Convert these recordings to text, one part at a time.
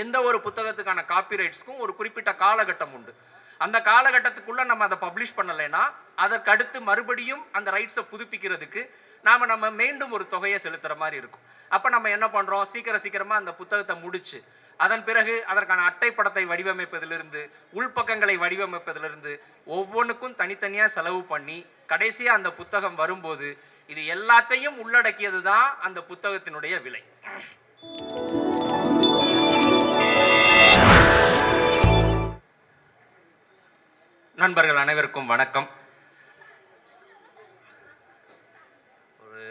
எந்த ஒரு புத்தகத்துக்கான காப்பிரைட்ஸ்க்கும் ஒரு குறிப்பிட்ட காலகட்டம் உண்டு. அந்த காலகட்டத்துக்குள்ள நம்ம அதை பப்ளிஷ் பண்ணலைன்னா அதற்கு அடுத்து மறுபடியும் அந்த ரைட்ஸை புதுப்பிக்கிறதுக்கு நம்ம மீண்டும் ஒரு தொகையை செலுத்துற மாதிரி இருக்கும். அப்ப நம்ம என்ன பண்றோம், சீக்கிரமா அந்த புத்தகத்தை முடிச்சு அதன் பிறகு அதற்கான அட்டைப்படத்தை வடிவமைப்பதிலிருந்து உள்பக்கங்களை வடிவமைப்பதிலிருந்து ஒவ்வொன்றுக்கும் தனித்தனியா செலவு பண்ணி கடைசியா அந்த புத்தகம் வரும்போது இது எல்லாத்தையும் உள்ளடக்கியது தான் அந்த புத்தகத்தினுடைய விலை. நண்பர்கள் அனைவருக்கும் வணக்கம். ஒரு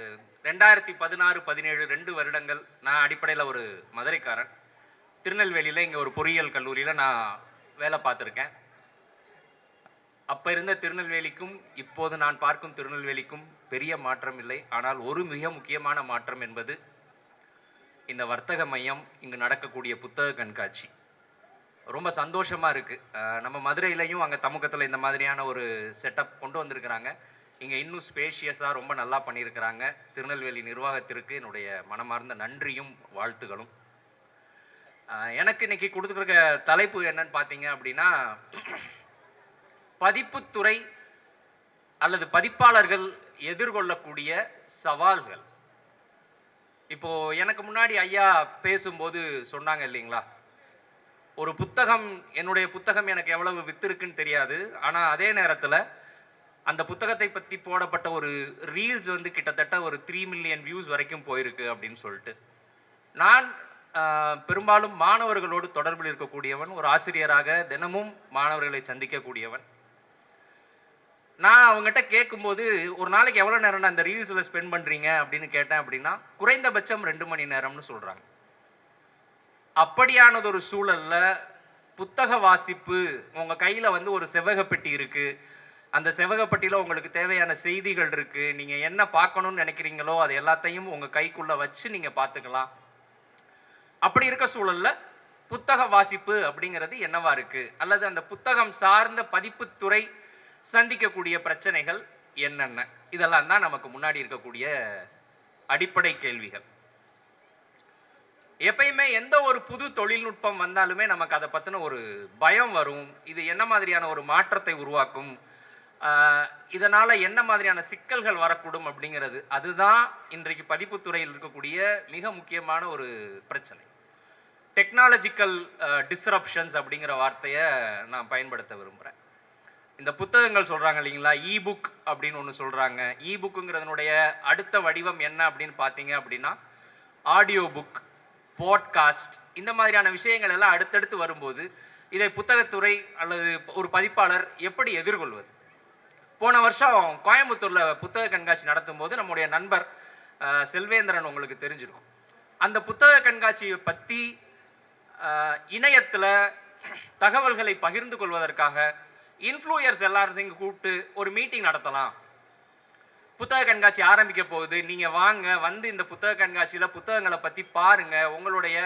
2016-17 2 வருடங்கள் நான் அடிப்படையில் ஒரு மதுரைக்காரன். திருநெல்வேலியில் இங்கே ஒரு பொறியியல் கல்லூரியில் நான் வேலை பார்த்துருக்கேன். அப்போ இருந்த திருநெல்வேலிக்கும் இப்போது நான் பார்க்கும் திருநெல்வேலிக்கும் பெரிய மாற்றம் இல்லை. ஆனால் ஒரு மிக முக்கியமான மாற்றம் என்பது இந்த வர்த்தக மையம், இங்கு நடக்கக்கூடிய புத்தக கண்காட்சி. ரொம்ப சந்தோஷமாக இருக்குது. நம்ம மதுரையிலையும் அங்கே தமுகத்தில் இந்த மாதிரியான ஒரு செட்டப் கொண்டு வந்திருக்கிறாங்க. இங்கே இன்னும் ஸ்பேஷியஸாக ரொம்ப நல்லா பண்ணியிருக்கிறாங்க. திருநெல்வேலி நிர்வாகத்திற்கு என்னுடைய மனமார்ந்த நன்றியும் வாழ்த்துகளும். எனக்கு இன்னைக்கு கொடுத்துருக்க தலைப்பு என்னன்னு பார்த்தீங்க அப்படின்னா, பதிப்புத்துறை அல்லது பதிப்பாளர்கள் எதிர்கொள்ளக்கூடிய சவால்கள். இப்போ எனக்கு முன்னாடி ஐயா பேசும்போது சொன்னாங்க இல்லைங்களா, ஒரு புத்தகம், என்னுடைய புத்தகம் எனக்கு எவ்வளவு வித்திருக்குன்னு தெரியாது, ஆனால் அதே நேரத்தில் அந்த புத்தகத்தை பற்றி போடப்பட்ட ஒரு ரீல்ஸ் வந்து கிட்டத்தட்ட ஒரு 3 மில்லியன் வியூஸ் வரைக்கும் போயிருக்கு அப்படின்னு சொல்லிட்டு. நான் பெரும்பாலும் மாணவர்களோடு தொடர்பில் இருக்கக்கூடியவன், ஒரு ஆசிரியராக தினமும் மாணவர்களை சந்திக்கக்கூடியவன். நான் அவங்ககிட்ட கேட்கும்போது ஒரு நாளைக்கு எவ்வளோ நேரம் அந்த ரீல்ஸில் ஸ்பெண்ட் பண்ணுறீங்க அப்படின்னு கேட்டேன் அப்படின்னா குறைந்தபட்சம் 2 மணி நேரம்னு சொல்கிறாங்க. அப்படியானது ஒரு சூழல்ல புத்தக வாசிப்பு, உங்க கையில வந்து ஒரு செவ்வகப்பெட்டி இருக்கு, அந்த செவ்வகப்பெட்டியில உங்களுக்கு தேவையான செய்திகள் இருக்கு, நீங்க என்ன பார்க்கணும்னு நினைக்கிறீங்களோ அது எல்லாத்தையும் உங்க கைக்குள்ள வச்சு நீங்க பார்த்துக்கலாம். அப்படி இருக்க சூழல்ல புத்தக வாசிப்பு அப்படிங்கிறது என்னவா இருக்கு, அல்லது அந்த புத்தகம் சார்ந்த பதிப்புத்துறை சந்திக்கக்கூடிய பிரச்சனைகள் என்னென்ன, இதெல்லாம் தான் நமக்கு முன்னாடி இருக்கக்கூடிய அடிப்படை கேள்விகள். எப்பயுமே எந்த ஒரு புது தொழில்நுட்பம் வந்தாலுமே நமக்கு அதை பற்றின ஒரு பயம் வரும். இது என்ன மாதிரியான ஒரு மாற்றத்தை உருவாக்கும், இதனால் என்ன மாதிரியான சிக்கல்கள் வரக்கூடும் அப்படிங்கிறது. அதுதான் இன்றைக்கு பதிப்புத்துறையில் இருக்கக்கூடிய மிக முக்கியமான ஒரு பிரச்சனை. டெக்னாலஜிக்கல் டிஸ்ரப்ஷன்ஸ் அப்படிங்கிற வார்த்தையை நான் பயன்படுத்த விரும்புகிறேன். இந்த புத்தகங்கள் சொல்கிறாங்க இல்லைங்களா, இபுக் அப்படின்னு ஒன்று சொல்கிறாங்க. இபுக்குங்கிறதுனுடைய அடுத்த வடிவம் என்ன அப்படின்னு பார்த்தீங்க அப்படின்னா ஆடியோ புக், பாட்காஸ்ட், இந்த மாதிரியான விஷயங்கள் எல்லாம் அடுத்தடுத்து வரும்போது இதை புத்தகத்துறை அல்லது ஒரு பதிப்பாளர் எப்படி எதிர்கொள்வது? போன வருஷம் கோயம்புத்தூரில் புத்தக கண்காட்சி நடத்தும் போது நம்முடைய நண்பர் செல்வேந்திரன் உங்களுக்கு தெரிஞ்சிருக்கும். அந்த புத்தக கண்காட்சியை பற்றி இணையத்தில் தகவல்களை பகிர்ந்து கொள்வதற்காக இன்ஃப்ளூயர்ஸ் எல்லாரையும் கூப்பிட்டு ஒரு மீட்டிங் நடத்தலாம், புத்தக கண்காட்சி ஆரம்பிக்க போகுது, நீங்கள் வாங்க, வந்து இந்த புத்தக கண்காட்சியில் புத்தகங்களை பற்றி பாருங்கள், உங்களுடைய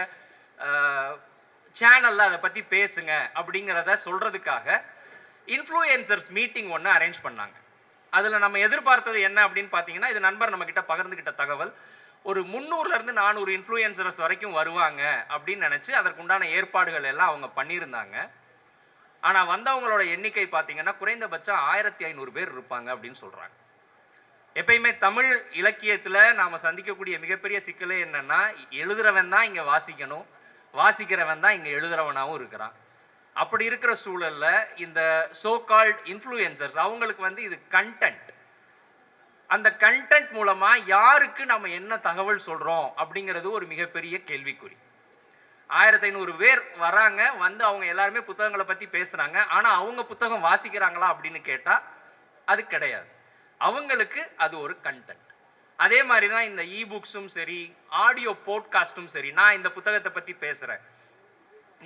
சேனலில் அதை பற்றி பேசுங்க அப்படிங்கிறத சொல்கிறதுக்காக இன்ஃப்ளூயன்சர்ஸ் மீட்டிங் ஒன்று அரேஞ்ச் பண்ணாங்க. அதில் நம்ம எதிர்பார்த்தது என்ன அப்படின்னு பார்த்தீங்கன்னா, இது நண்பர் நம்மக்கிட்ட பகிர்ந்துக்கிட்ட தகவல், ஒரு 300லேருந்து 400 இன்ஃப்ளூயன்சர்ஸ் வரைக்கும் வருவாங்க அப்படின்னு நினச்சி அதற்குண்டான ஏற்பாடுகள் எல்லாம் அவங்க பண்ணியிருந்தாங்க. ஆனால் வந்தவங்களோட எண்ணிக்கை பார்த்தீங்கன்னா குறைந்தபட்சம் 1500 பேர் இருப்பாங்க அப்படின்னு சொல்கிறாங்க. எப்பயுமே தமிழ் இலக்கியத்தில் நாம் சந்திக்கக்கூடிய மிகப்பெரிய சிக்கலே என்னன்னா, எழுதுறவன் தான் இங்கே வாசிக்கணும், வாசிக்கிறவன் தான் இங்கே எழுதுறவனாகவும் இருக்கிறான். அப்படி இருக்கிற சூழலில் இந்த சோ கால்ட் இன்ஃப்ளூயன்சர்ஸ் அவங்களுக்கு வந்து இது கண்டென்ட், அந்த கண்டென்ட் மூலமாக யாருக்கு நம்ம என்ன தகவல் சொல்கிறோம் அப்படிங்கிறது ஒரு மிகப்பெரிய கேள்விக்குறி. 1500 பேர் வராங்க, வந்து அவங்க எல்லாருமே புத்தகங்களை பற்றி பேசுகிறாங்க. ஆனால் அவங்க புத்தகம் வாசிக்கிறாங்களா அப்படின்னு கேட்டால் அது கிடையாது. அவங்களுக்கு அது ஒரு கண்டென்ட். அதே மாதிரி தான் இந்த இபுக்ஸும் சரி, ஆடியோ போட்காஸ்ட்டும் சரி. நான் இந்த புத்தகத்தை பற்றி பேசுகிறேன்,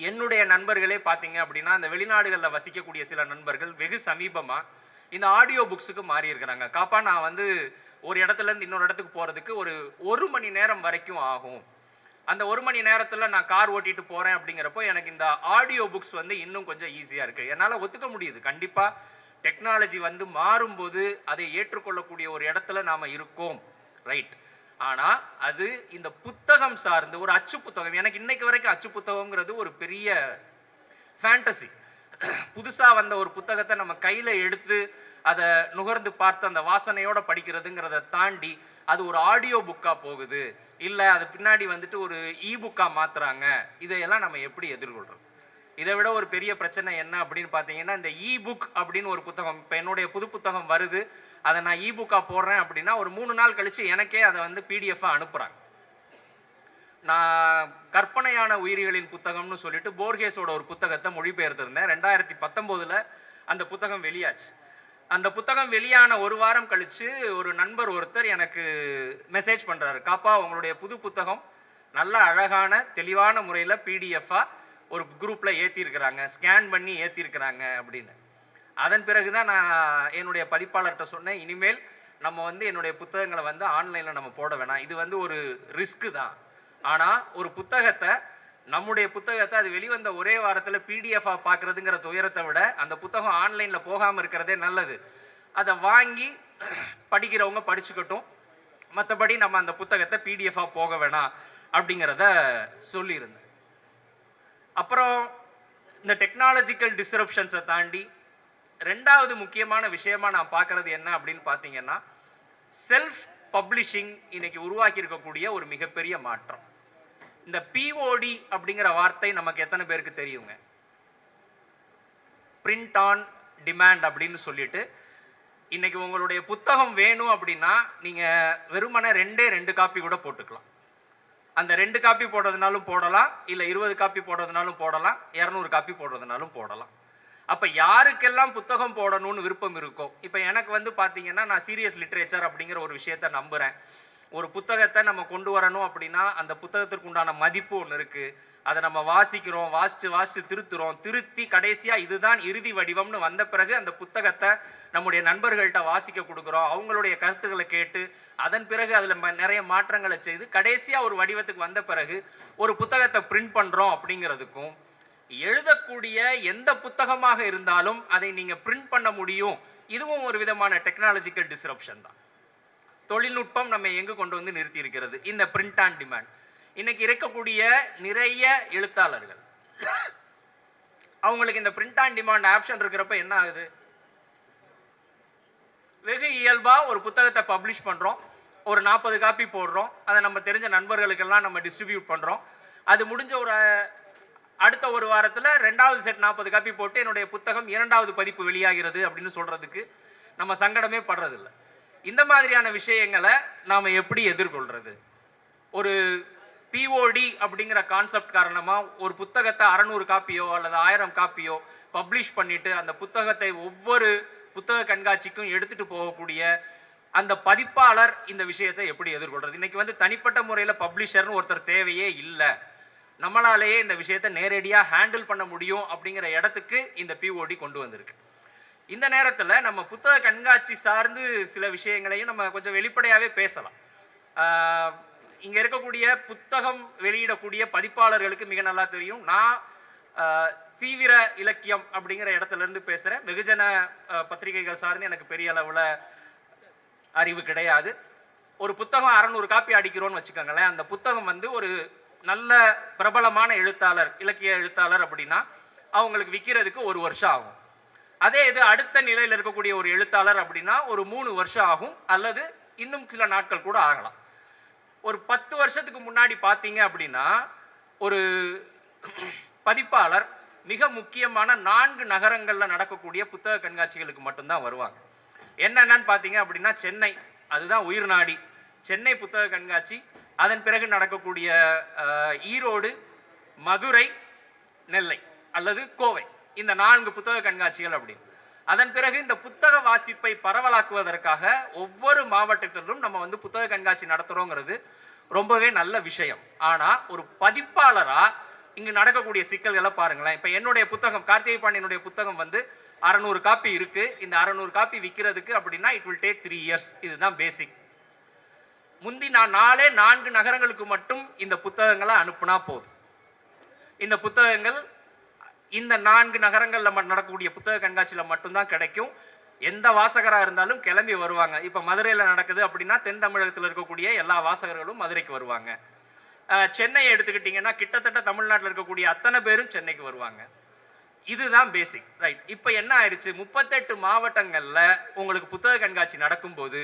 என்னுடைய நண்பர்களே பார்த்தீங்க அப்படின்னா இந்த வெளிநாடுகளில் வசிக்கக்கூடிய சில நண்பர்கள் வெகு சமீபமாக இந்த ஆடியோ புக்ஸுக்கு மாறி இருக்கிறாங்க. காப்பா நான் வந்து ஒரு இடத்துலேருந்து இன்னொரு இடத்துக்கு போகிறதுக்கு ஒரு மணி நேரம் வரைக்கும் ஆகும், அந்த 1 மணி நேரத்தில் நான் கார் ஓட்டிட்டு போகிறேன் அப்படிங்கிறப்போ எனக்கு இந்த ஆடியோ புக்ஸ் வந்து இன்னும் கொஞ்சம் ஈஸியாக இருக்குது. என்னால் ஒத்துக்க முடியுது. கண்டிப்பாக டெக்னாலஜி வந்து மாறும்போது அதை ஏற்றுக்கொள்ளக்கூடிய ஒரு இடத்துல நாம் இருக்கோம், ரைட். ஆனால் அது இந்த புத்தகம் சார்ந்து ஒரு அச்சு புத்தகம், எனக்கு இன்னைக்கு வரைக்கும் அச்சு புத்தகங்கிறது ஒரு பெரிய ஃபேண்டசி. புதுசாக வந்த ஒரு புத்தகத்தை நம்ம கையில் எடுத்து அதை நுகர்ந்து பார்த்து அந்த வாசனையோட படிக்கிறதுங்கிறத தாண்டி அது ஒரு ஆடியோ புக்காக போகுது, இல்லை அது பின்னாடி வந்துட்டு ஒரு இ புக்காக மாற்றுறாங்க. இதையெல்லாம் நம்ம எப்படி எதிர்கொள்கிறோம்? இதை விட ஒரு பெரிய பிரச்சனை என்ன அப்படின்னு பார்த்தீங்கன்னா, இந்த இ புக் அப்படின்னு ஒரு புத்தகம், இப்போ என்னுடைய புது புத்தகம் வருது, அதை நான் இ புக்காக போடுறேன் அப்படின்னா ஒரு 3 நாள் கழித்து எனக்கே அதை வந்து பிடிஎஃபாக அனுப்புகிறாங்க. நான் கற்பனையான உயிரிகளின் புத்தகம்னு சொல்லிட்டு போர்கேஸோட ஒரு புத்தகத்தை மொழிபெயர்த்திருந்தேன். 2019 அந்த புத்தகம் வெளியாச்சு. அந்த புத்தகம் வெளியான ஒரு வாரம் கழித்து ஒரு நண்பர் ஒருத்தர் எனக்கு மெசேஜ் பண்ணுறாரு, காப்பா உங்களுடைய புது புத்தகம் நல்ல அழகான தெளிவான முறையில் பிடிஎஃபாக ஒரு குரூப்பில் ஏற்றிருக்கிறாங்க, ஸ்கேன் பண்ணி ஏற்றிருக்கிறாங்க அப்படின்னு. அதன் பிறகு தான் நான் என்னுடைய பதிப்பாளர்கிட்ட சொன்னேன், இனிமேல் நம்ம வந்து என்னுடைய புத்தகங்களை வந்து ஆன்லைனில் நம்ம போட வேணாம், இது வந்து ஒரு ரிஸ்க்கு தான். ஆனால் ஒரு புத்தகத்தை, நம்முடைய புத்தகத்தை அது வெளிவந்த ஒரே வாரத்தில் பிடிஎஃபாக பார்க்குறதுங்கிற துயரத்தை விட அந்த புத்தகம் ஆன்லைனில் போகாமல் இருக்கிறதே நல்லது. அதை வாங்கி படிக்கிறவங்க படிச்சுக்கட்டும், மற்றபடி நம்ம அந்த புத்தகத்தை பிடிஎஃபாக போக வேணாம் அப்படிங்கிறத சொல்லியிருந்தேன். அப்புறம் இந்த டெக்னாலஜிக்கல் டிஸ்ரப்ஷன்ஸை தாண்டி ரெண்டாவது முக்கியமான விஷயமா நான் பார்க்கறது என்ன அப்படின்னு பார்த்தீங்கன்னா, செல்ஃப் பப்ளிஷிங் இன்னைக்கு உருவாக்கி இருக்கக்கூடிய ஒரு மிகப்பெரிய மாற்றம். இந்த பிஓடி அப்படிங்கிற வார்த்தை நமக்கு எத்தனை பேருக்கு தெரியுங்க? பிரிண்ட் ஆன் டிமாண்ட் அப்படின்னு சொல்லிட்டு, இன்னைக்கு உங்களுடைய புத்தகம் வேணும் அப்படின்னா நீங்க வெறுமனே 2 காப்பி கூட போட்டுக்கலாம். அந்த 2 காப்பி போடுறதுனாலும் போடலாம், இல்லை 20 காப்பி போடுறதுனாலும் போடலாம், 200 காப்பி போடுறதுனாலும் போடலாம். அப்போ யாருக்கெல்லாம் புத்தகம் போடணும்னு விருப்பம் இருக்கோ, இப்போ எனக்கு வந்து பார்த்தீங்கன்னா நான் சீரியஸ் லிட்ரேச்சர் அப்படிங்கிற ஒரு விஷயத்தை நம்புகிறேன். ஒரு புத்தகத்தை நம்ம கொண்டு வரணும் அப்படின்னா அந்த புத்தகத்திற்கு உண்டான மதிப்பு ஒன்று இருக்குது. அதை நம்ம வாசிக்கிறோம், வாசித்து திருத்தி கடைசியாக இதுதான் இறுதி வடிவம்னு வந்த பிறகு அந்த புத்தகத்தை நம்முடைய நண்பர்கள்ட்ட வாசிக்க கொடுக்குறோம். அவங்களுடைய கருத்துக்களை கேட்டு அதன் பிறகு அதில் நிறைய மாற்றங்களை செய்து கடைசியாக ஒரு வடிவத்துக்கு வந்த பிறகு ஒரு புத்தகத்தை பிரிண்ட் பண்ணுறோம். அப்படிங்கிறதுக்கும் எழுதக்கூடிய எந்த புத்தகமாக இருந்தாலும் அதை நீங்கள் பிரிண்ட் பண்ண முடியும், இதுவும் ஒரு விதமான டெக்னாலஜிக்கல் டிஸ்ரப்ஷன் தான். தொழில்நுட்பம் நம்ம எங்கு கொண்டு வந்து நிறுத்தி இருக்கிறது? இந்த பிரிண்ட் ஆன் டிமாண்ட். இன்னைக்கு இருக்கக்கூடிய நிறைய எழுத்தாளர்கள் அவங்களுக்கு இந்த பிரிண்ட் ஆன் டிமாண்ட் ஆப்ஷன் இருக்கிறப்ப என்ன ஆகுது? வெகு இயல்பா ஒரு புத்தகத்தை பப்ளிஷ் பண்றோம், ஒரு 40 காப்பி போடுறோம், அதை நம்ம தெரிஞ்ச நண்பர்களுக்கெல்லாம் நம்ம டிஸ்ட்ரிபியூட் பண்றோம். அது முடிஞ்ச ஒரு அடுத்த ஒரு வாரத்தில் 2வது செட் 40 காப்பி போட்டு என்னுடைய புத்தகம் 2வது பதிப்பு வெளியாகிறது அப்படின்னு சொல்றதுக்கு நம்ம சங்கடமே படுறதில்லை. இந்த மாதிரியான விஷயங்களை நாம் எப்படி எதிர்கொள்றது? ஒரு பிஓடி அப்படிங்கிற கான்செப்ட் காரணமாக ஒரு புத்தகத்தை 600 காப்பியோ அல்லது 1000 காப்பியோ பப்ளிஷ் பண்ணிட்டு அந்த புத்தகத்தை ஒவ்வொரு புத்தக கண்காட்சிக்கும் எடுத்துட்டு போகக்கூடிய அந்த பதிப்பாளர் இந்த விஷயத்தை எப்படி எதிர்கொள்றது? இன்னைக்கு வந்து தனிப்பட்ட முறையில் பப்ளிஷர்னு ஒருத்தர் தேவையே இல்லை, நம்மளாலேயே இந்த விஷயத்தை நேரடியாக ஹேண்டில் பண்ண முடியும் அப்படிங்கிற இடத்துக்கு இந்த பிஓடி கொண்டு வந்திருக்கு. இந்த நேரத்தில் நம்ம புத்தக கண்காட்சி சார்ந்து சில விஷயங்களையும் நம்ம கொஞ்சம் வெளிப்படையாகவே பேசலாம். இங்கே இருக்கக்கூடிய புத்தகம் வெளியிடக்கூடிய பதிப்பாளர்களுக்கு மிக நல்லா தெரியும், நான் தீவிர இலக்கியம் அப்படிங்கிற இடத்துல இருந்து பேசுகிறேன். வெகுஜன பத்திரிகைகள் சார்ந்து எனக்கு பெரிய அளவில் அறிவு கிடையாது. ஒரு புத்தகம் 600 காப்பி அடிக்கிறோன்னு வச்சுக்கோங்களேன், அந்த புத்தகம் வந்து ஒரு நல்ல பிரபலமான எழுத்தாளர், இலக்கிய எழுத்தாளர் அப்படின்னா அவங்களுக்கு விற்கிறதுக்கு 1 வருஷம் ஆகும். அதே இது அடுத்த நிலையில் இருக்கக்கூடிய ஒரு எழுத்தாளர் அப்படின்னா ஒரு 3 வருஷம் ஆகும், அல்லது இன்னும் சில நாட்கள் கூட ஆகலாம். ஒரு 10 வருஷத்துக்கு முன்னாடி பார்த்தீங்க அப்படின்னா ஒரு பதிப்பாளர் மிக முக்கியமான 4 நகரங்களில் நடக்கக்கூடிய புத்தக கண்காட்சிகளுக்கு மட்டும்தான் வருவாங்க. என்னென்னு பார்த்தீங்க அப்படின்னா சென்னை, அதுதான் உயிர் நாடி, சென்னை புத்தக கண்காட்சி. அதன் பிறகு நடக்கக்கூடிய ஈரோடு, மதுரை, நெல்லை அல்லது கோவை, இந்த 4 புத்தக கண்காட்சிகள் அப்படின்னு. அதன் பிறகு இந்த புத்தக வாசிப்பை பரவலாக்குவதற்காக ஒவ்வொரு மாவட்டத்திலும் நம்ம வந்து புத்தக கண்காட்சி நடத்துகிறோங்கிறது ரொம்பவே நல்ல விஷயம். ஆனால் ஒரு பதிப்பாளராக இங்கு நடக்கக்கூடிய சிக்கல்களை பாருங்களேன். இப்போ என்னுடைய புத்தகம், கார்த்திகை பாண்டியனுடைய புத்தகம் வந்து 600 காப்பி இருக்கு. இந்த 600 காப்பி விற்கிறதுக்கு அப்படின்னா இட் வில் டேக் 3 இயர்ஸ். இதுதான் பேசிக். முந்தி நான் 4 நகரங்களுக்கு மட்டும் இந்த புத்தகங்களை அனுப்புனா போதும். இந்த புத்தகங்கள் இந்த 4 நகரங்களில் நடக்கக்கூடிய புத்தக கண்காட்சியில் மட்டும்தான் கிடைக்கும். எந்த வாசகராக இருந்தாலும் கிளம்பி வருவாங்க. இப்போ மதுரையில் நடக்குது அப்படின்னா தென் தமிழகத்தில் இருக்கக்கூடிய எல்லா வாசகர்களும் மதுரைக்கு வருவாங்க. சென்னையை எடுத்துக்கிட்டிங்கன்னா கிட்டத்தட்ட தமிழ்நாட்டில் இருக்கக்கூடிய அத்தனை பேரும் சென்னைக்கு வருவாங்க. இதுதான் பேசிக், ரைட்? இப்போ என்ன ஆயிடுச்சு, 38 மாவட்டங்களில் உங்களுக்கு புத்தக கண்காட்சி நடக்கும்போது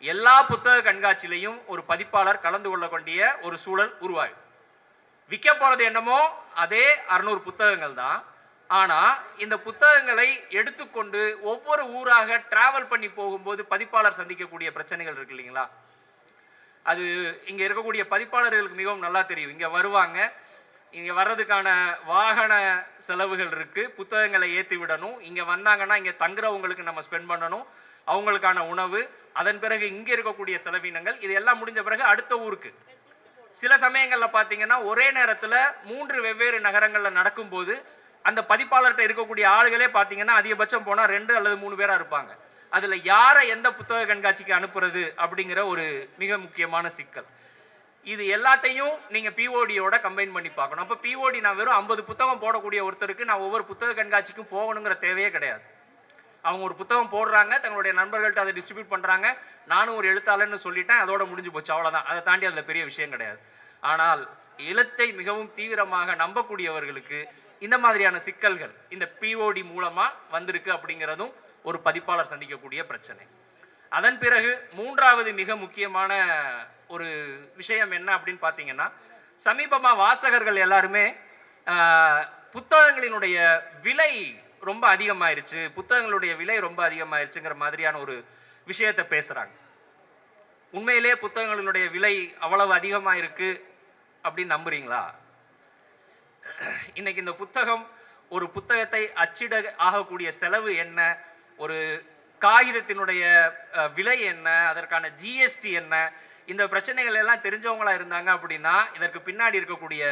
எல்லா புத்தக கண்காட்சியிலையும் ஒரு பதிப்பாளர் கலந்து கொள்ளக்கூடிய ஒரு சூழல் உருவாகும். விற்க போகிறது என்னமோ அதே 600 புத்தகங்கள் தான். ஆனால் இந்த புத்தகங்களை எடுத்துக்கொண்டு ஒவ்வொரு ஊராக டிராவல் பண்ணி போகும்போது பதிப்பாளர் சந்திக்கக்கூடிய பிரச்சனைகள் இருக்கு இல்லைங்களா? அது இங்கே இருக்கக்கூடிய பதிப்பாளர்களுக்கு மிகவும் நல்லா தெரியும். இங்கே வருவாங்க, இங்கே வர்றதுக்கான வாகன செலவுகள் இருக்குது, புத்தகங்களை ஏற்றி விடணும். இங்கே வந்தாங்கன்னா இங்கே தங்குறவங்களுக்கு நம்ம ஸ்பெண்ட் பண்ணணும், அவங்களுக்கான உணவு, அதன் பிறகு இங்கே இருக்கக்கூடிய செலவினங்கள், இது எல்லாம் முடிஞ்ச பிறகு அடுத்த ஊருக்கு. சில சமயங்களில் பார்த்தீங்கன்னா ஒரே நேரத்தில் 3 வெவ்வேறு நகரங்களில் நடக்கும்போது அந்த பதிப்பாளர்கிட்ட இருக்கக்கூடிய ஆளுகளே பார்த்தீங்கன்னா அதிகபட்சம் போனால் 2 அல்லது 3 பேராக இருப்பாங்க. அதில் யாரை எந்த புத்தக கண்காட்சிக்கு அனுப்புறது அப்படிங்கிற ஒரு மிக முக்கியமான சிக்கல். இது எல்லாத்தையும் நீங்கள் பிஓடியோட கம்பைன் பண்ணி பார்க்கணும். அப்போ பிஓடி நான் வெறும் 50 புத்தகம் போடக்கூடிய ஒருத்தருக்கு நான் ஒவ்வொரு புத்தக கண்காட்சிக்கும் போகணுங்கிற தேவையே கிடையாது. அவங்க ஒரு புத்தகம் போடுறாங்க, தங்களுடைய நண்பர்கள்ட்ட அதை டிஸ்ட்ரிபியூட் பண்ணுறாங்க, நானும் ஒரு எழுத்தாளர்னு சொல்லிட்டேன், அதோட முடிஞ்சு போச்சு, அவ்வளோதான். அதை தாண்டி அதில் பெரிய விஷயம் கிடையாது. ஆனால் எழுத்தை மிகவும் தீவிரமாக நம்பக்கூடியவர்களுக்கு இந்த மாதிரியான சிக்கல்கள் இந்த பிஓடி மூலமாக வந்திருக்கு அப்படிங்கிறதும் ஒரு பதிப்பாளர் சந்திக்கக்கூடிய பிரச்சனை. அதன் பிறகு 3வது மிக முக்கியமான ஒரு விஷயம் என்ன அப்படின்னு பார்த்தீங்கன்னா, சமீபமாக வாசகர்கள் எல்லாருமே புத்தகங்களினுடைய விலை ரொம்ப அதிகமாயிருச்சு, புத்தகங்களுடைய விலை ரொம்ப அதிகமாயிருச்சுங்கிற மாதிரியான ஒரு விஷயத்தை பேசுகிறாங்க. உண்மையிலே புத்தகங்களினுடைய விலை அவ்வளவு அதிகமாக இருக்கு அப்படின்னு நம்புறீங்களா? இன்னைக்கு இந்த புத்தகம், ஒரு புத்தகத்தை அச்சிட ஆகக்கூடிய செலவு என்ன, ஒரு காகிதத்தினுடைய விலை என்ன, அதற்கான ஜிஎஸ்டி என்ன, இந்த பிரச்சனைகள் எல்லாம் தெரிஞ்சவங்களா இருந்தாங்க அப்படின்னா இதற்கு பின்னாடி இருக்கக்கூடிய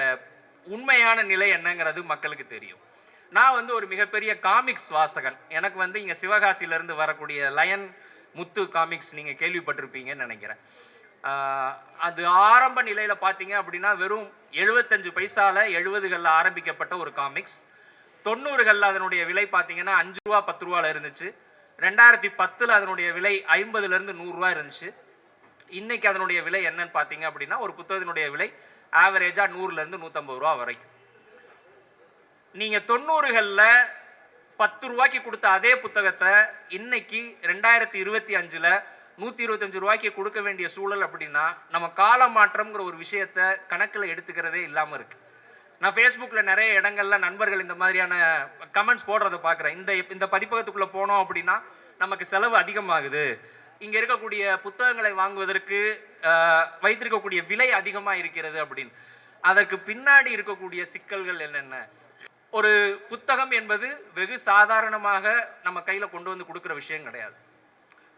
உண்மையான நிலை என்னங்கிறது மக்களுக்கு தெரியும். நான் ஒரு மிகப்பெரிய காமிக்ஸ் வாசகன். எனக்கு இங்கே சிவகாசியிலேருந்து வரக்கூடிய லயன் முத்து காமிக்ஸ் நீங்கள் கேள்விப்பட்டிருப்பீங்கன்னு நினைக்கிறேன். அது ஆரம்ப நிலையில் பார்த்தீங்க அப்படின்னா வெறும் 75 பைசால 70களில் ஆரம்பிக்கப்பட்ட ஒரு காமிக்ஸ். 90களில் அதனுடைய விலை பார்த்தீங்கன்னா 5 ரூபா 10 ரூபாவில் இருந்துச்சு. 2010 அதனுடைய விலை 50லேருந்து 100 ரூபா இருந்துச்சு. இன்னைக்கு அதனுடைய விலை என்னன்னு பார்த்தீங்க அப்படின்னா ஒரு புத்தகத்தினுடைய விலை ஆவரேஜாக 100லேருந்து 150 ரூபா வரைக்கும். நீங்கள் 90களில் 10 ரூபாய்க்கு கொடுத்த அதே புத்தகத்தை இன்னைக்கு 2025ல் 125 ரூபாய்க்கு கொடுக்க வேண்டிய சூழல் அப்படின்னா நம்ம கால மாற்றம்ங்கிற ஒரு விஷயத்தை கணக்கில் எடுத்துக்கிறதே இல்லாமல் இருக்கு. நான் ஃபேஸ்புக்கில் நிறைய இடங்கள்ல நண்பர்கள் இந்த மாதிரியான கமெண்ட்ஸ் போடுறதை பார்க்குறேன். இந்த பதிப்பகத்துக்குள்ளே போனோம் அப்படின்னா நமக்கு செலவு அதிகமாகுது, இங்கே இருக்கக்கூடிய புத்தகங்களை வாங்குவதற்கு வைத்திருக்கக்கூடிய விலை அதிகமாக இருக்கிறது அப்படின்னு. அதற்கு பின்னாடி இருக்கக்கூடிய சிக்கல்கள் என்னென்ன? ஒரு புத்தகம் என்பது வெகு சாதாரணமாக நம்ம கையில் கொண்டு வந்து கொடுக்குற விஷயம் கிடையாது.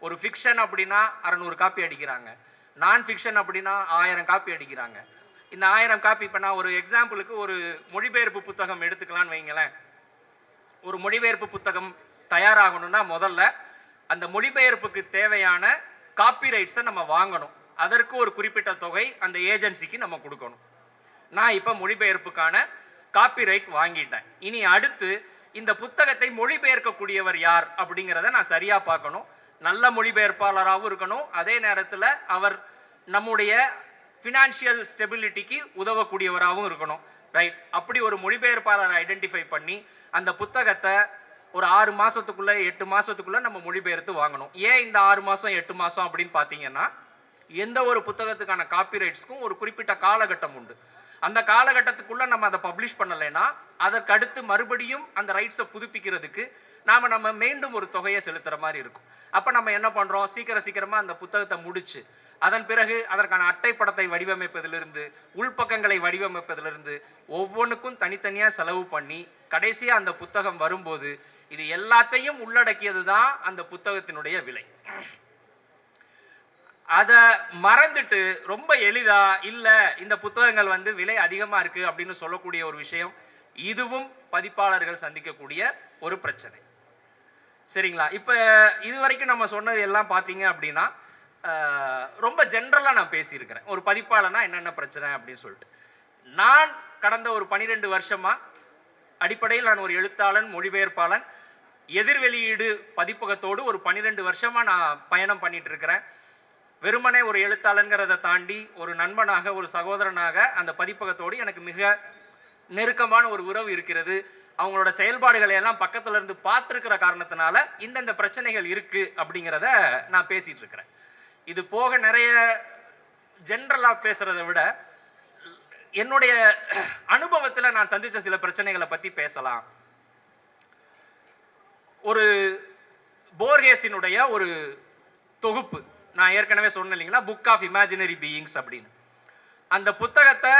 ஒரு ஃபிக்ஷன் அப்படின்னா 600 காப்பி அடிக்கிறாங்க, நான் ஃபிக்ஷன் அப்படின்னா 1000 காப்பி அடிக்கிறாங்க. இந்த 1000 காப்பி, இப்போ நான் ஒரு எக்ஸாம்பிளுக்கு ஒரு மொழிபெயர்ப்பு புத்தகம் எடுத்துக்கலான்னு வைங்களேன். ஒரு மொழிபெயர்ப்பு புத்தகம் தயாராகணும்னா முதல்ல அந்த மொழிபெயர்ப்புக்கு தேவையான காப்பிரைட்ஸை நம்ம வாங்கணும். அதற்கு ஒரு குறிப்பிட்ட தொகை அந்த ஏஜென்சிக்கு நம்ம கொடுக்கணும். நான் இப்போ மொழிபெயர்ப்புக்கான காப்பிரைட் வாங்கிட்டேன். இனி அடுத்து இந்த புத்தகத்தை மொழிபெயர்க்கக்கூடியவர் யார் அப்படிங்கிறத நான் சரியாக பார்க்கணும். நல்ல மொழிபெயர்ப்பாளராகவும் இருக்கணும், அதே நேரத்தில் அவர் நம்முடைய ஃபினான்ஷியல் ஸ்டெபிலிட்டிக்கு உதவக்கூடியவராகவும் இருக்கணும், ரைட்? அப்படி ஒரு மொழிபெயர்ப்பாளரை ஐடென்டிஃபை பண்ணி அந்த புத்தகத்தை ஒரு 6 மாதத்துக்குள்ளே 8 மாதத்துக்குள்ளே நம்ம மொழிபெயர்த்து வாங்கணும். ஏன் இந்த 6 மாதம் 8 மாதம் அப்படின்னு பார்த்தீங்கன்னா, எந்த ஒரு புத்தகத்துக்கான காப்பிரைட்ஸ்க்கும் ஒரு குறிப்பிட்ட காலகட்டம் உண்டு. அந்த காலகட்டத்துக்குள்ளே நம்ம அதை பப்ளிஷ் பண்ணலைன்னா அதற்கு அடுத்து மறுபடியும் அந்த ரைட்ஸை புதுப்பிக்கிறதுக்கு நம்ம மீண்டும் ஒரு தொகையை செலுத்துகிற மாதிரி இருக்கும். அப்போ நம்ம என்ன பண்ணுறோம், சீக்கிரமாக அந்த புத்தகத்தை முடிச்சு அதன் பிறகு அதற்கான அட்டைப்படத்தை வடிவமைப்பதிலிருந்து உள்பக்கங்களை வடிவமைப்பதிலிருந்து ஒவ்வொன்றுக்கும் தனித்தனியாக செலவு பண்ணி கடைசியாக அந்த புத்தகம் வரும்போது இது எல்லாத்தையும் உள்ளடக்கியது தான் அந்த புத்தகத்தினுடைய விலை. அதை மறந்துட்டு ரொம்ப எளிதா இல்லை இந்த புத்தகங்கள் விலை அதிகமாக இருக்குது அப்படின்னு சொல்லக்கூடிய ஒரு விஷயம், இதுவும் பதிப்பாளர்கள் சந்திக்கக்கூடிய ஒரு பிரச்சனை. சரிங்களா? இப்போ இது வரைக்கும் நம்ம சொன்னது எல்லாம் பார்த்தீங்க அப்படின்னா ரொம்ப ஜென்ரலாக நான் பேசியிருக்கிறேன். ஒரு பதிப்பாளனா என்னென்ன பிரச்சனை அப்படின்னு சொல்லிட்டு. நான் கடந்த ஒரு 12 வருஷமாக அடிப்படையில் நான் ஒரு எழுத்தாளன், மொழிபெயர்ப்பாளன், எதிர் வெளியீடு பதிப்பகத்தோடு ஒரு 12 வருஷமா நான் பயணம் பண்ணிட்டு இருக்கிறேன். வெறுமனே ஒரு எழுத்தாளங்கிறத தாண்டி ஒரு நண்பனாக, ஒரு சகோதரனாக அந்த பதிப்பகத்தோடு எனக்கு மிக நெருக்கமான ஒரு உறவு இருக்கிறது. அவங்களோட செயல்பாடுகளை எல்லாம் பக்கத்துல இருந்து பார்த்துருக்கிற காரணத்தினால இந்தந்த பிரச்சனைகள் இருக்கு அப்படிங்கிறத நான் பேசிட்டு இருக்கிறேன். இது போக நிறைய ஜென்ரலா பேசுறதை விட என்னுடைய அனுபவத்துல நான் சந்திச்ச சில பிரச்சனைகளை பத்தி பேசலாம். ஒரு போர்கேஸினுடைய ஒரு தொகுப்பு நான் ஏற்கனவே சொன்னேன் இல்லைங்களா, புக் ஆஃப் இமேஜினரி பீயிங்ஸ் அப்படின்னு. அந்த புத்தகத்தை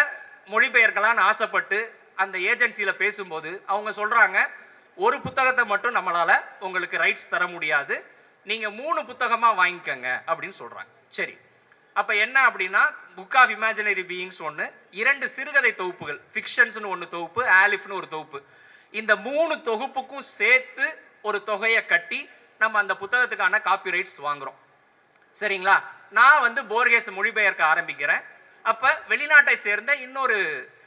மொழிபெயர்க்கலான்னு ஆசைப்பட்டு அந்த ஏஜென்சியில பேசும்போது அவங்க சொல்றாங்க, ஒரு புத்தகத்தை மட்டும் நம்மளால உங்களுக்கு ரைட்ஸ் தர முடியாது, நீங்க 3 புத்தகமா வாங்கிக்கங்க அப்படின்னு சொல்றாங்க. சரி, அப்ப என்ன அப்படின்னா, புக் ஆஃப் இமேஜினரி பீயிங்ஸ் ஒன்று, 2 சிறுகதை தொகுப்புகள், ஃபிக்ஷன்ஸ்னு ஒன்று தொகுப்பு, ஆலிஃப்னு ஒரு தொகுப்பு, இந்த 3 தொகுப்புக்கும் சேர்த்து ஒரு தொகையை கட்டி நம்ம அந்த புத்தகத்துக்கான காப்பி ரைட்ஸ் வாங்குறோம். சரிங்களா? நான் போர்கேஸ் மொழிபெயர்க்க ஆரம்பிக்கிறேன். அப்ப வெளிநாட்டை சேர்ந்த இன்னொரு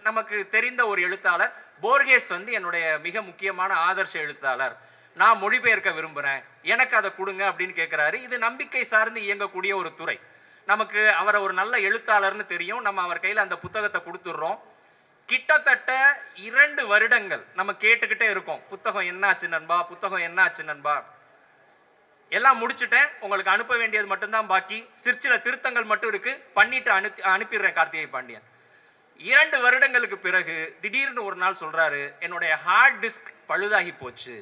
நமக்கு தெரிந்த ஒரு எழுத்தாளர், போர்கேஸ் என்னுடைய மிக முக்கியமான ஆதர்ஷ எழுத்தாளர், நான் மொழிபெயர்க்க விரும்புகிறேன், எனக்கு அதை கொடுங்க அப்படின்னு கேட்குறாரு. இது நம்பிக்கை சார்ந்து இயங்கக்கூடிய ஒரு துறை. நமக்கு அவரை ஒரு நல்ல எழுத்தாளர்னு தெரியும், நம்ம அவர் கையில் அந்த புத்தகத்தை கொடுத்துட்றோம். கிட்டத்தட்ட 2 வருடங்கள் நம்ம கேட்டுக்கிட்டே இருக்கோம், புத்தகம் என்னாச்சு நண்பா, புத்தகம் என்னாச்சு நண்பா. எல்லாம் முடிச்சுட்டேன், உங்களுக்கு அனுப்ப வேண்டியது மட்டும்தான் பாக்கி, சிற்சில திருத்தங்கள் மட்டும் இருக்கு, பண்ணிட்டு அனுப்பிடுறேன் கார்த்திகை பாண்டியன். 2 வருடங்களுக்கு பிறகு திடீர்னு ஒரு நாள் சொல்றாரு, என்னுடைய ஹார்ட் டிஸ்க் பழுதாகி போச்சு,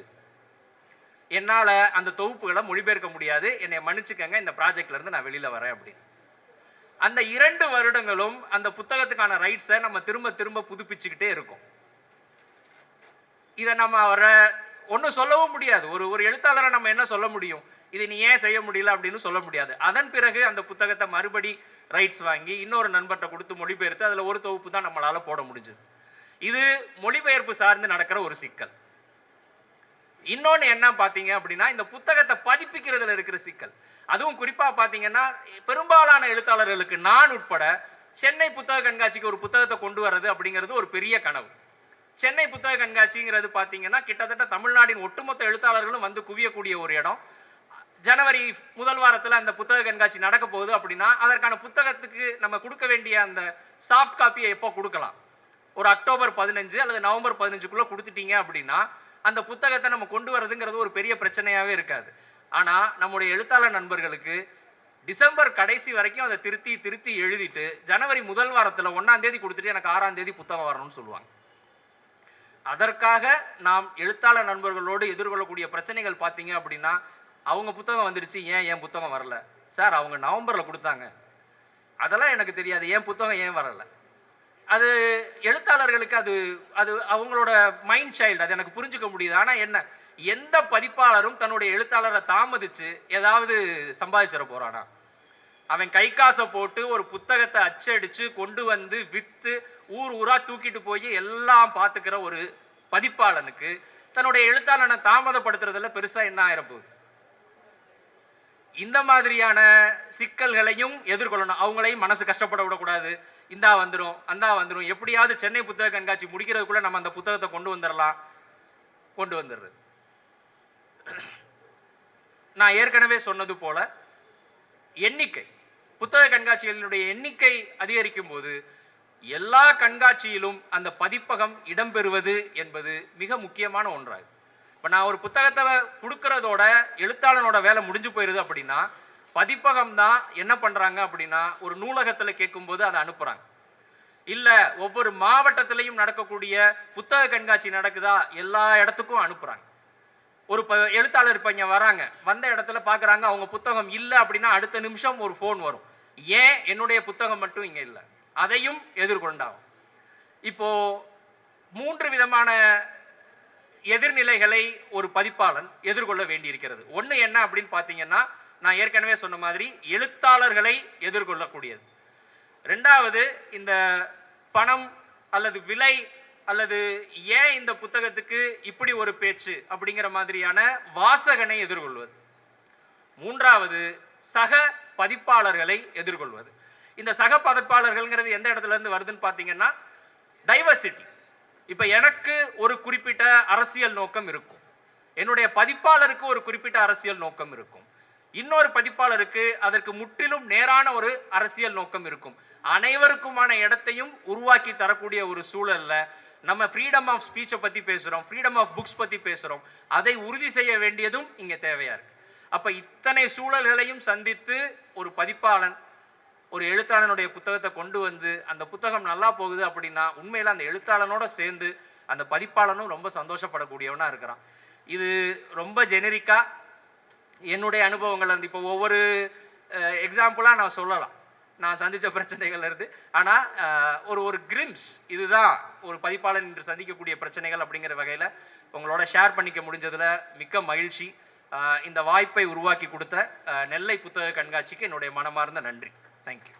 என்னால அந்த தொகுப்புகளை மொழிபெயர்க்க முடியாது, என்னை மன்னிச்சுக்கங்க, இந்த ப்ராஜெக்ட்ல இருந்து நான் வெளியில வரேன் அப்படின்னு. அந்த 2 வருடங்களும் அந்த புத்தகத்துக்கான ரைட்ஸை நம்ம திரும்ப திரும்ப புதுப்பிச்சுக்கிட்டே இருக்கோம். இதை நம்ம அவரை ஒன்றும் சொல்லவும் முடியாது. ஒரு எழுத்தாளரை நம்ம என்ன சொல்ல முடியும், இது நீ ஏன் செய்ய முடியல அப்படின்னு சொல்ல முடியாது. அதன் பிறகு அந்த புத்தகத்தை மறுபடி ரைட்ஸ் வாங்கி இன்னொரு நண்பர்கிட்ட கொடுத்து மொழிபெயர்த்து அதில் ஒரு தொகுப்பு தான் நம்மளால போட முடிஞ்சது. இது மொழிபெயர்ப்பு சார்ந்து நடக்கிற ஒரு சிக்கல். இன்னொன்று என்ன பார்த்தீங்க அப்படின்னா, இந்த புத்தகத்தை பதிப்பிக்கிறதுல இருக்கிற சிக்கல். அதுவும் குறிப்பாக பார்த்தீங்கன்னா, பெரும்பாலான எழுத்தாளர்களுக்கு நான் உட்பட சென்னை புத்தக கண்காட்சிக்கு ஒரு புத்தகத்தை கொண்டு வர்றது அப்படிங்கிறது ஒரு பெரிய கனவு. சென்னை புத்தக கண்காட்சிங்கிறது பார்த்தீங்கன்னா கிட்டத்தட்ட தமிழ்நாட்டின் ஒட்டுமொத்த எழுத்தாளர்களும் குவியக்கூடிய ஒரு இடம். ஜனவரி முதல் வாரத்தில் அந்த புத்தக கண்காட்சி நடக்க போகுது அப்படின்னா அதற்கான புத்தகத்துக்கு நம்ம கொடுக்க வேண்டிய அந்த சாஃப்ட் காப்பியை எப்போ கொடுக்கலாம், ஒரு அக்டோபர் 15 அல்லது நவம்பர் 15க்குள்ள கொடுத்துட்டீங்க அப்படின்னா அந்த புத்தகத்தை நம்ம கொண்டு வரதுங்கிறது ஒரு பெரிய பிரச்சனையாகவே இருக்காது. ஆனால் நம்முடைய எழுத்தாளர் நண்பர்களுக்கு டிசம்பர் கடைசி வரைக்கும் அதை திருத்தி திருத்தி எழுதிட்டு ஜனவரி முதல் வாரத்தில் 1ஆம் தேதி கொடுத்துட்டு எனக்கு 6ஆம் தேதி புத்தகம் வரணும்னு சொல்லுவாங்க. அதற்காக நாம் எழுத்தாளர் நண்பர்களோடு எதிர்கொள்ளக்கூடிய பிரச்சனைகள் பார்த்தீங்க அப்படின்னா, அவங்க புத்தகம் வந்துடுச்சு, ஏன் என் புத்தகம் வரல சார், அவங்க நவம்பரில் கொடுத்தாங்க, அதெல்லாம் எனக்கு தெரியாது, என் புத்தகம் ஏன் வரல. அது எழுத்தாளர்களுக்கு அது அது அவங்களோட மைண்ட் சைல்டு, அது எனக்கு புரிஞ்சுக்க முடியுது. ஆனால் என்ன, எந்த பதிப்பாளரும் தன்னுடைய எழுத்தாளரை தாமதிச்சு ஏதாவது சம்பாதிச்சிட போறானா? அவன் கை காசை போட்டு ஒரு புத்தகத்தை அச்சடிச்சு கொண்டு வித்து ஊர் ஊரா தூக்கிட்டு போய் எல்லாம் பார்த்துக்கிற ஒரு பதிப்பாளனுக்கு தன்னுடைய எழுத்தாளனை தாமதப்படுத்துறதுல பெருசா என்ன ஆயிரப்போகுது? இந்த மாதிரியான சிக்கல்களையும் எதிர்கொள்ளணும். அவங்களையும் மனசு கஷ்டப்பட விடக்கூடாது. இந்தா வந்துடும் அந்தா வந்துடும், எப்படியாவது சென்னை புத்தக கண்காட்சி முடிக்கிறதுக்குள்ள நம்ம அந்த புத்தகத்தை கொண்டு வந்துடலாம், கொண்டு வந்துடுறது. நான் ஏற்கனவே சொன்னது போல எண்ணிக்கை, புத்தக கண்காட்சிகளினுடைய எண்ணிக்கை அதிகரிக்கும் போது எல்லா கண்காட்சியிலும் அந்த பதிப்பகம் இடம்பெறுவது என்பது மிக முக்கியமான ஒன்றாகும். இப்போ நான் ஒரு புத்தகத்தை கொடுக்கறதோட எழுத்தாளனோட வேலை முடிஞ்சு போயிடுது அப்படின்னா, பதிப்பகம் தான் என்ன பண்ணுறாங்க அப்படின்னா, ஒரு நூலகத்தில் கேட்கும்போது அதை அனுப்புகிறாங்க. இல்லை ஒவ்வொரு மாவட்டத்திலையும் நடக்கக்கூடிய புத்தக கண்காட்சி நடக்குதா எல்லா இடத்துக்கும் அனுப்புகிறாங்க. ஒரு எழுத்தாளர் இப்போ இங்கே வராங்க, வந்த இடத்துல பார்க்குறாங்க அவங்க புத்தகம் இல்லை அப்படின்னா அடுத்த நிமிஷம் ஒரு ஃபோன் வரும், ஏன் என்னுடைய புத்தகம் மட்டும் இங்கே இல்லை, அதையும் எதிர்கொண்டாகும். இப்போ 3 விதமான எதிர்நிலைகளை ஒரு பதிப்பாளன் எதிர்கொள்ள வேண்டியிருக்கிறது. ஒன்று என்ன அப்படின்னு பார்த்தீங்கன்னா, நான் ஏற்கனவே சொன்ன மாதிரி எழுத்தாளர்களை எதிர்கொள்ளக்கூடியது. 2வது இந்த பணம் அல்லது விலை அல்லது ஏன் இந்த புத்தகத்துக்கு இப்படி ஒரு பேச்சு அப்படிங்கிற மாதிரியான வாசகனை எதிர்கொள்வது. 3வது சக பதிப்பாளர்களை எதிர்கொள்வது. இந்த சக பதிப்பாளர்கள்ங்கிறது எந்த இடத்துல இருந்து வருதுன்னு பார்த்தீங்கன்னா, டைவர்சிட்டி. இப்போ எனக்கு ஒரு குறிப்பிட்ட அரசியல் நோக்கம் இருக்கும், என்னுடைய பதிப்பாளருக்கு ஒரு குறிப்பிட்ட அரசியல் நோக்கம் இருக்கும், இன்னொரு பதிப்பாளருக்கு அதற்கு முற்றிலும் நேரான ஒரு அரசியல் நோக்கம் இருக்கும். அனைவருக்குமான இடத்தையும் உருவாக்கி தரக்கூடிய ஒரு சூழல்ல நம்ம ஃப்ரீடம் ஆஃப் ஸ்பீச்சை பற்றி பேசுகிறோம், ஃப்ரீடம் ஆஃப் புக்ஸ் பற்றி பேசுகிறோம். அதை உறுதி செய்ய வேண்டியதும் இங்கே தேவையாக இருக்குது. அப்போ இத்தனை சூழல்களையும் சந்தித்து ஒரு பதிப்பாளன் ஒரு எழுத்தாளனுடைய புத்தகத்தை கொண்டு வந்து அந்த புத்தகம் நல்லா போகுது அப்படின்னா உண்மையில் அந்த எழுத்தாளனோட சேர்ந்து அந்த பதிப்பாளனும் ரொம்ப சந்தோஷப்படக்கூடியவனாக இருக்கிறான். இது ரொம்ப ஜெனரிக்காக என்னுடைய அனுபவங்கள் வந்து இப்போ ஒவ்வொரு எக்ஸாம்பிளாக நான் சொல்லலாம், நான் சந்தித்த பிரச்சனைகள் இருந்து. ஆனால் ஒரு கிரிம்ஸ் இதுதான் ஒரு பதிப்பாளன் என்று சந்திக்கக்கூடிய பிரச்சனைகள் அப்படிங்கிற வகையில் உங்களோட ஷேர் பண்ணிக்க முடிஞ்சதில் மிக்க மகிழ்ச்சி. இந்த வாய்ப்பை உருவாக்கி கொடுத்த நெல்லை புத்தக கண்காட்சிக்கு என்னுடைய மனமார்ந்த நன்றி. தேங்க்யூ.